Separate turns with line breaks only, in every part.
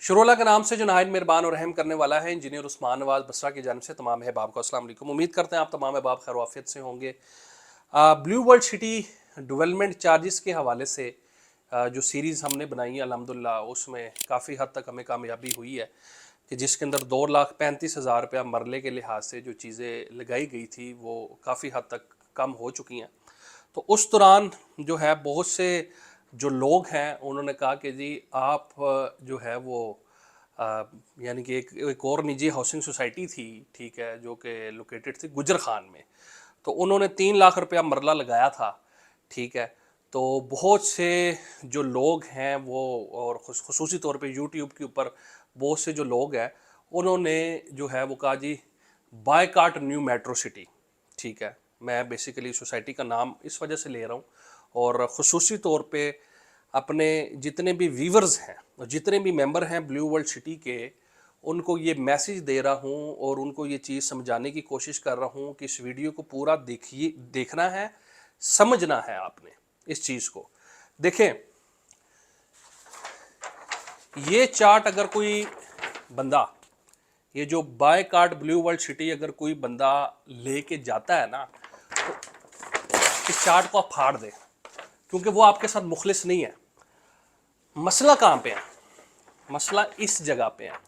शुरुल्लाह के नाम से जो नहायत मेहरबान और रहम करने वाला है। इंजीनियर उस्मान नवाज बसरा की जानिब से तमाम अहबाब को अस्सलाम वालेकुम। उम्मीद करते हैं आप तमाम अहबाब खैर आफियत से होंगे। Blue world city development charges के हवाले से जो सीरीज़ हमने बनाई है अल्हम्दुलिल्लाह उसमें काफ़ी हद तक हमें कामयाबी हुई है कि जिसके अंदर 2,35,000 रुपया मरले के लिहाज से जो चीज़ें लगाई गई थी वो काफ़ी हद तक कम हो चुकी हैं। तो उस दौरान जो है बहुत से जो लोग हैं उन्होंने कहा कि जी आप जो है वो यानी कि एक और निजी हाउसिंग सोसाइटी थी, ठीक है, जो कि लोकेटेड थी गुजर खान में। तो उन्होंने 3 लाख रुपया मरला लगाया था, ठीक है। तो बहुत से जो लोग हैं वो और खुसूसी तौर पे यूट्यूब के ऊपर बहुत से जो लोग हैं उन्होंने जो है वो कहा जी बायकाट न्यू मेट्रो सिटी, ठीक है। मैं बेसिकली सोसाइटी का नाम इस वजह से ले रहा हूँ और ख़ुसूसी तौर पे अपने जितने भी व्यूवर्स हैं और जितने भी मेंबर हैं ब्लू वर्ल्ड सिटी के उनको ये मैसेज दे रहा हूँ और उनको ये चीज़ समझाने की कोशिश कर रहा हूँ कि इस वीडियो को पूरा देखना है, समझना है आपने इस चीज़ को। देखें, ये चार्ट अगर कोई बंदा, ये जो बाय कार्ड ब्लू वर्ल्ड सिटी अगर कोई बंदा लेके जाता है ना तो इस चार्ट को आप फाड़ दें, क्योंकि वो आपके साथ मुखलिस नहीं है। मसला कहाँ पे है? मसला इस जगह पे है।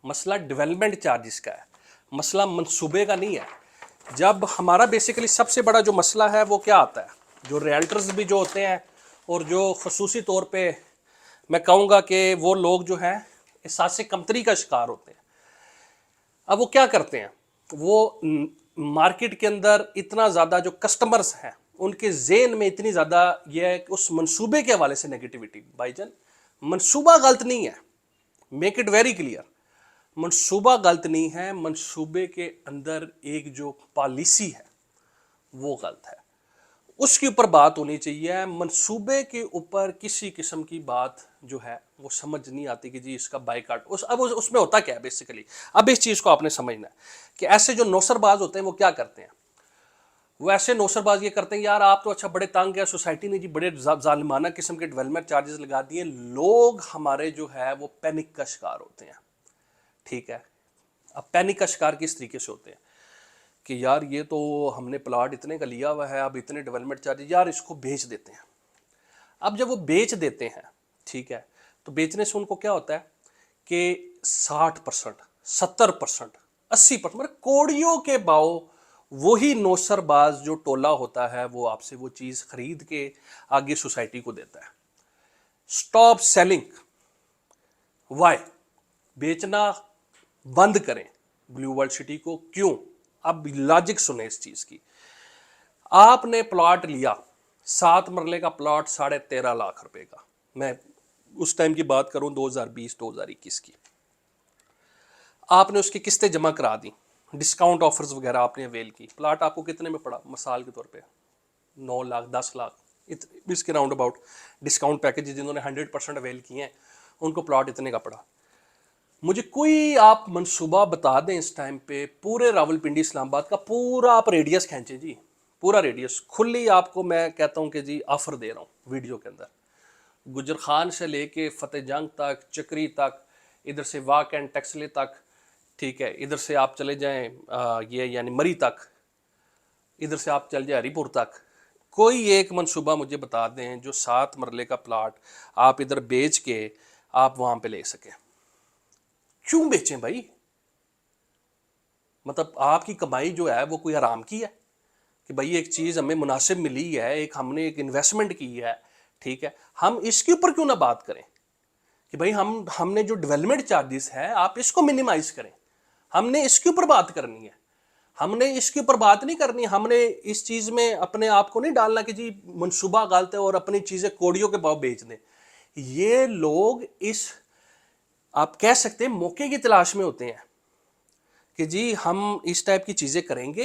मसला डेवलपमेंट चार्जेस का है, मसला मंसूबे का नहीं है। जब हमारा बेसिकली सबसे बड़ा जो मसला है वो क्या आता है, जो रियल्टर्स भी जो होते हैं और जो खसूसी तौर पे मैं कहूँगा कि वो लोग जो हैं एहसास कमतरी का शिकार होते हैं। अब वो क्या करते हैं, वो मार्केट के अंदर इतना ज़्यादा जो कस्टमर्स हैं उनके ज़हन में इतनी ज़्यादा ये है कि उस मंसूबे के हवाले से नेगेटिविटी। भाईजान, मंसूबा गलत नहीं है, मेक इट वेरी क्लियर। मंसूबा गलत नहीं है, मंसूबे के अंदर एक जो पॉलिसी है वो गलत है, उसके ऊपर बात होनी चाहिए। मंसूबे के ऊपर किसी किस्म की बात जो है वो समझ नहीं आती कि जी इसका बाइकाट अब उसमें होता क्या है बेसिकली। अब इस चीज़ को आपने समझना है कि ऐसे जो नौसरबाज होते हैं वो क्या करते हैं। वो ऐसे नौसरबाज ये करते हैं, यार आप तो अच्छा बड़े तंग है, सोसाइटी ने जी बड़े जालिमाना किस्म के डेवलपमेंट चार्जेस लगा दिए। लोग हमारे जो है वो पैनिक का शिकार होते हैं, ठीक है। अब पैनिक का शिकार किस तरीके से होते हैं कि यार ये तो हमने प्लाट इतने का लिया हुआ है, अब इतने डेवलपमेंट चार्जेस, यार इसको बेच देते हैं। अब जब वो बेच देते हैं, ठीक है, तो बेचने से उनको क्या होता है कि 60%, 70%, 80% मतलब कोड़ियों के भाव वही नौसरबाज जो टोला होता है वो आपसे वो चीज़ खरीद के आगे सोसाइटी को देता है। स्टॉप सेलिंग, वाई, बेचना बंद करें ब्लू वर्ल्ड सिटी को। क्यों? अब लॉजिक सुने इस चीज़ की। आपने प्लॉट लिया 7 मरले का प्लॉट 13.5 लाख रुपए का, मैं उस टाइम की बात करूं 2020-2021 की। आपने उसकी किस्तें जमा करा दी, डिस्काउंट ऑफर्स वगैरह आपने अवेल की। प्लाट आपको कितने में पड़ा मिसाल के तौर पे? 9 लाख, 10 लाख, इसके राउंड अबाउट। डिस्काउंट पैकेज जिन्होंने 100% अवेल किए हैं उनको प्लॉट इतने का पड़ा। मुझे कोई आप मंसूबा बता दें इस टाइम पे, पूरे रावलपिंडी इस्लामाबाद का पूरा आप रेडियस खींचें जी, पूरा रेडियस खुली आपको मैं कहता हूँ कि जी ऑफर दे रहा हूँ वीडियो के अंदर। गुजर खान से लेके फतेह जंग तक, चक्री तक, इधर से वाक एंड टैक्सले तक, ठीक है, इधर से आप चले जाएं ये यानी मरी तक, इधर से आप चल जाए हरीपुर तक। कोई एक मंसूबा मुझे बता दें जो 7 मरले का प्लाट आप इधर बेच के आप वहाँ पे ले सकें। क्यों बेचें भाई? मतलब आपकी कमाई जो है वो कोई आराम की है कि भाई एक चीज़ हमें मुनासिब मिली है, एक हमने एक इन्वेस्टमेंट की है, ठीक है, हम इसके ऊपर क्यों ना बात करें कि भाई हमने जो डेवलपमेंट चार्जेस है आप इसको मिनिमाइज करें। हमने इसके ऊपर बात करनी है, हमने इसके ऊपर बात नहीं करनी। हमने इस चीज़ में अपने आप को नहीं डालना कि जी मनसूबा गलत है और अपनी चीज़ें कोड़ियों के भाव बेच दें। ये लोग इस आप कह सकते हैं मौके की तलाश में होते हैं कि जी हम इस टाइप की चीज़ें करेंगे,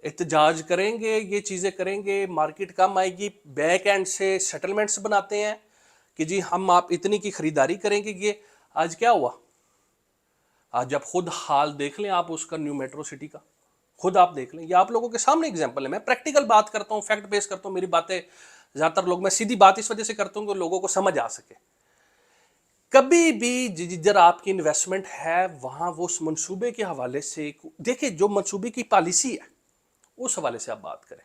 एहतजाज करेंगे, ये चीज़ें करेंगे, मार्केट कम आएगी, बैक एंड से सेटलमेंट्स बनाते हैं कि जी हम आप इतनी की ख़रीदारी करेंगे। ये आज क्या हुआ? आज जब खुद हाल देख लें आप उसका न्यू मेट्रो सिटी का, खुद आप देख लें। ये आप लोगों के सामने एग्जांपल है, मैं प्रैक्टिकल बात करता हूँ, फैक्ट बेस करता हूँ। मेरी बातें ज़्यादातर लोग, मैं सीधी बात इस वजह से करता हूँ कि लोगों को समझ आ सके। कभी भी जिधर आपकी इन्वेस्टमेंट है वहाँ वो उस मंसूबे के हवाले से देखिए, जो मंसूबे की पॉलिसी है उस हवाले से आप बात करें,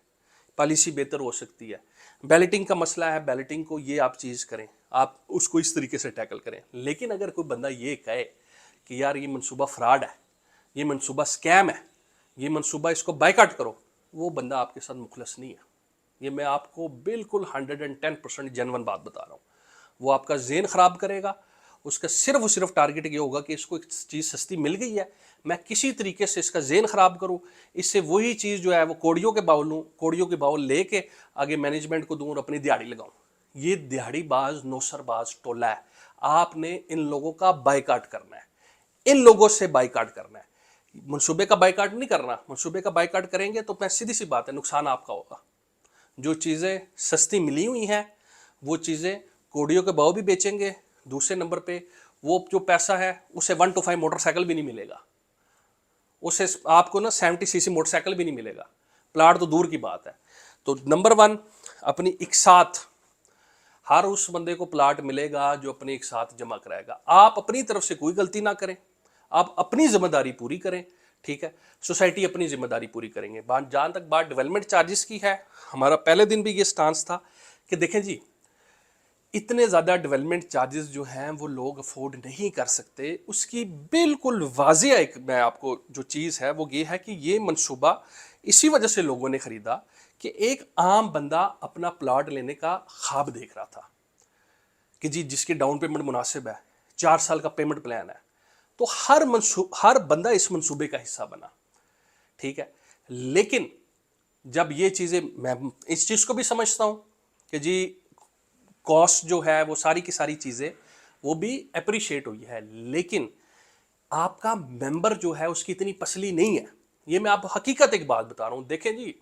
पॉलिसी बेहतर हो सकती है। बैलेटिंग का मसला है, बैलेटिंग को ये आप चीज़ करें, आप उसको इस तरीके से टैकल करें। लेकिन अगर कोई बंदा ये कहे कि यार ये मंसूबा फ्रॉड है, ये मंसूबा स्कैम है, ये मंसूबा इसको बायकॉट करो, वो बंदा आपके साथ मुखलस नहीं है। ये मैं आपको बिल्कुल 110% जेन्युइन बात बता रहा हूँ। वो आपका ज़हन ख़राब करेगा, उसका सिर्फ और सिर्फ टारगेट ये होगा कि इसको एक चीज़ सस्ती मिल गई है, मैं किसी तरीके से इसका ज़हन ख़राब करूँ, इससे वही चीज़ जो है वो कौड़ियों के बाउल लूँ, कौड़ियों के बाउल लेके आगे मैनेजमेंट को दूँ और अपनी दिहाड़ी लगाऊँ। ये दिहाड़ीबाज नौसरबाज टोला है। आपने इन लोगों का बायकॉट करना है, इन लोगों से बायकॉट करना है। मनसूबे का बायकॉट नहीं करना। मनसूबे का बायकॉट करेंगे तो मैं सीधी सी बात है, नुकसान आपका होगा। जो चीज़ें सस्ती मिली हुई हैं वो चीज़ें कौड़ियों के भाव भी बेचेंगे। दूसरे नंबर पे वो जो पैसा है उसे 1 to 5 मोटरसाइकिल भी नहीं मिलेगा, उसे आपको ना 70cc मोटरसाइकिल भी नहीं मिलेगा, प्लाट तो दूर की बात है। तो नंबर 1, अपनी एक साथ हर उस बंदे को प्लाट मिलेगा जो अपने एक साथ जमा कराएगा। आप अपनी तरफ से कोई गलती ना करें, आप अपनी जिम्मेदारी पूरी करें, ठीक है। सोसाइटी अपनी जिम्मेदारी पूरी करेंगे। जहाँ तक बात डेवलपमेंट चार्जेस की है, हमारा पहले दिन भी ये स्टांस था कि देखें जी, इतने ज़्यादा डेवलपमेंट चार्जेस जो हैं वो लोग अफोर्ड नहीं कर सकते। उसकी बिल्कुल वाज़ेह एक मैं आपको जो चीज़ है वो ये है कि ये मंसूबा इसी वजह से लोगों ने ख़रीदा कि एक आम बंदा अपना प्लाट लेने का ख्वाब देख रहा था कि जी जिसकी डाउन पेमेंट मुनासिब है, 4 साल का पेमेंट प्लान है, तो हर बंदा इस मंसूबे का हिस्सा बना, ठीक है। लेकिन जब ये चीज़ें, मैं इस चीज़ को भी समझता हूँ कि जी कॉस्ट जो है वो सारी की सारी चीज़ें वो भी अप्रिशिएट हुई है, लेकिन आपका मेंबर जो है उसकी इतनी पसली नहीं है। ये मैं आपको हकीकत एक बात बता रहा हूँ। देखें जी,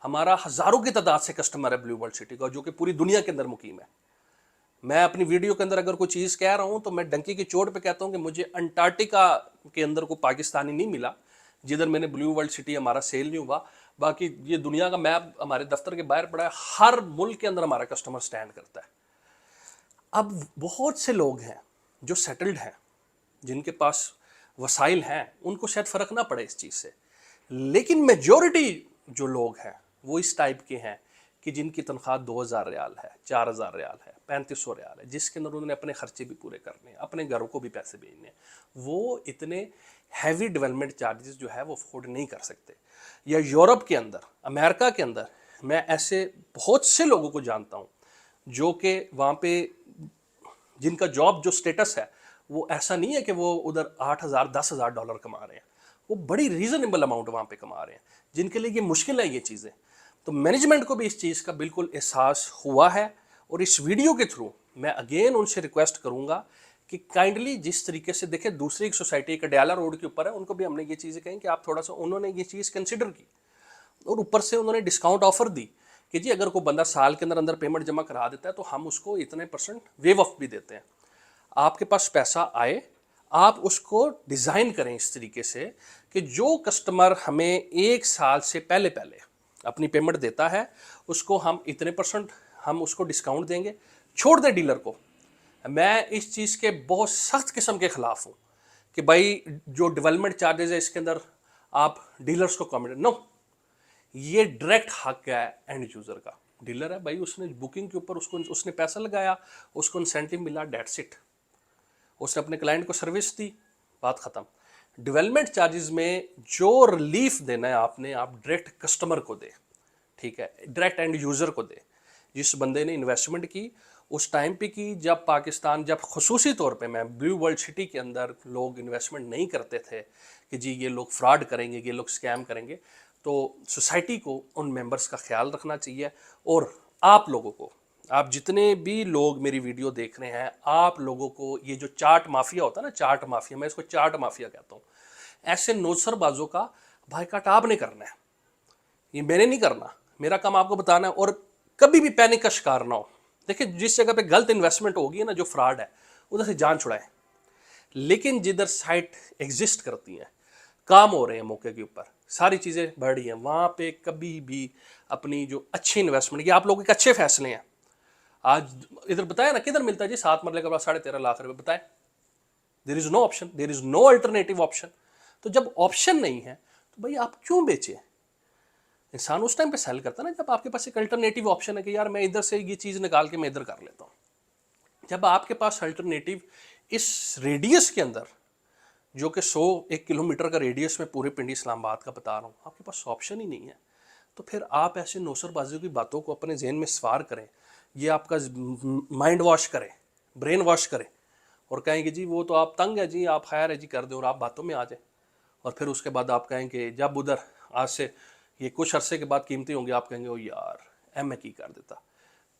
हमारा हज़ारों की तादाद से कस्टमर है ब्लू वर्ल्ड सिटी का, जो कि पूरी दुनिया के अंदर मुकीम है। मैं अपनी वीडियो के अंदर अगर कोई चीज़ कह रहा हूँ तो मैं डंकी की चोट पे कहता हूँ कि मुझे अंटार्कटिका के अंदर कोई पाकिस्तानी नहीं मिला जिधर मैंने ब्लू वर्ल्ड सिटी हमारा सेल नहीं हुआ। बाकी ये दुनिया का मैप हमारे दफ्तर के बाहर पड़ा है, हर मुल्क के अंदर हमारा कस्टमर स्टैंड करता है। अब बहुत से लोग हैं जो सेटल्ड हैं, जिनके पास वसाइल हैं, उनको शायद फ़र्क ना पड़े इस चीज़ से, लेकिन मेजॉरिटी जो लोग हैं वो इस टाइप के हैं कि जिनकी तनख्वाह 2000 रियाल है, 4000 रियाल है, 3500 रियाल है, जिसके अंदर उन्होंने अपने खर्चे भी पूरे करने हैं, अपने घरों को भी पैसे भेजने हैं। वो इतने हैवी डेवलपमेंट चार्जेस जो है वो अफोर्ड नहीं कर सकते। या यूरोप के अंदर, अमेरिका के अंदर मैं ऐसे बहुत से लोगों को जानता हूँ जो कि वहाँ पे जिनका जॉब जो स्टेटस है वो ऐसा नहीं है कि वो उधर 8000 10,000 डॉलर कमा रहे हैं, वो बड़ी रीजनेबल अमाउंट वहाँ पे कमा रहे हैं, जिनके लिए ये मुश्किल है ये चीज़ें। तो मैनेजमेंट को भी इस चीज़ का बिल्कुल एहसास हुआ है, और इस वीडियो के थ्रू मैं अगेन उनसे रिक्वेस्ट करूँगा कि काइंडली जिस तरीके से देखें, दूसरी एक सोसाइटी एक डयाला रोड के ऊपर है, उनको भी हमने ये चीज़ें कहीं कि आप थोड़ा सा, उन्होंने ये चीज़ कंसिडर की और ऊपर से उन्होंने डिस्काउंट ऑफर दी कि जी अगर कोई बंदा साल के अंदर अंदर पेमेंट जमा करा देता है तो हम उसको इतने % वेव ऑफ भी देते हैं। आपके पास पैसा आए, आप उसको डिज़ाइन करें इस तरीके से कि जो कस्टमर हमें 1 साल से पहले पहले अपनी पेमेंट देता है उसको हम इतने % हम उसको डिस्काउंट देंगे, छोड़ दे डीलर को। मैं इस चीज़ के बहुत सख्त किस्म के ख़िलाफ़ हूँ कि भाई जो डेवलपमेंट चार्जेस है इसके अंदर आप डीलर्स को कमेंट नो, ये डायरेक्ट हक है एंड यूज़र का। डीलर है भाई, उसने बुकिंग के ऊपर उसने पैसा लगाया, उसको इंसेंटिव मिला, डेट्स इट, उसने अपने क्लाइंट को सर्विस दी, बात ख़त्म। डेवलपमेंट चार्जेस में जो रिलीफ देना है आपने, आप डायरेक्ट कस्टमर को दे, ठीक है, डायरेक्ट एंड यूज़र को दे। जिस बंदे ने इन्वेस्टमेंट की उस टाइम पे की जब पाकिस्तान, जब खसूसी तौर पे मैं ब्लू वर्ल्ड सिटी के अंदर लोग इन्वेस्टमेंट नहीं करते थे कि जी ये लोग फ्रॉड करेंगे, ये लोग स्कैम करेंगे, तो सोसाइटी को उन मेंबर्स का ख्याल रखना चाहिए। और आप लोगों को, आप जितने भी लोग मेरी वीडियो देख रहे हैं, आप लोगों को ये जो चार्ट माफिया होता है ना, चार्ट माफिया, मैं इसको चार्ट माफिया कहता हूँ, ऐसे नौसरबाजों का बायकॉट आपने करना है, ये मैंने नहीं करना। मेरा काम आपको बताना है, और कभी भी पैनिक का शिकार ना हो। देखिए जिस जगह पे गलत इन्वेस्टमेंट होगी ना, जो फ्रॉड है, उधर से जान छुड़ाएं। लेकिन जिधर साइट एग्जिस्ट करती हैं, काम हो रहे हैं मौके के ऊपर, सारी चीज़ें बढ़ रही हैं, वहाँ पे कभी भी अपनी जो अच्छी इन्वेस्टमेंट, ये आप लोगों के अच्छे फैसले हैं, آج ادھر بتائیں نا کدھر ملتا ہے جی 7 مرلے کے بعد 13.5 لاکھ روپے، بتائیں. دیر از نو آپشن، دیر از نو الٹرنیٹیو آپشن. تو جب آپشن نہیں ہے تو بھائی آپ کیوں بیچیں؟ انسان اس ٹائم پہ سیل کرتا ہے نا جب آپ کے پاس ایک الٹرنیٹیو آپشن ہے کہ یار میں ادھر سے یہ چیز نکال کے میں ادھر کر لیتا ہوں. جب آپ کے پاس الٹرنیٹیو اس ریڈیس کے اندر جو کہ 1 کلومیٹر کا ریڈیس میں پورے پنڈی اسلام آباد کا بتا رہا ہوں، آپ کے پاس آپشن ہی نہیں ہے، تو پھر آپ ایسے نوسر بازیوں کی باتوں کو اپنے ذہن میں سوار کریں، یہ آپ کا مائنڈ واش کریں، برین واش کریں، اور کہیں کہ جی وہ تو آپ تنگ ہے جی، آپ خیر ہے جی کر دیں، اور آپ باتوں میں آ جائیں. اور پھر اس کے بعد آپ کہیں کہ جب ادھر آج سے یہ کچھ عرصے کے بعد قیمتی ہوں گے، آپ کہیں گے او یار میں کی کر دیتا.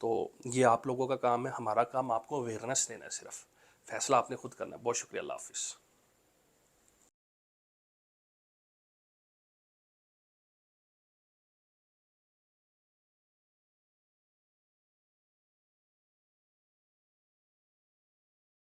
تو یہ آپ لوگوں کا کام ہے، ہمارا کام آپ کو اویئرنیس دینا ہے، صرف فیصلہ آپ نے خود کرنا ہے. بہت شکریہ، اللہ حافظ.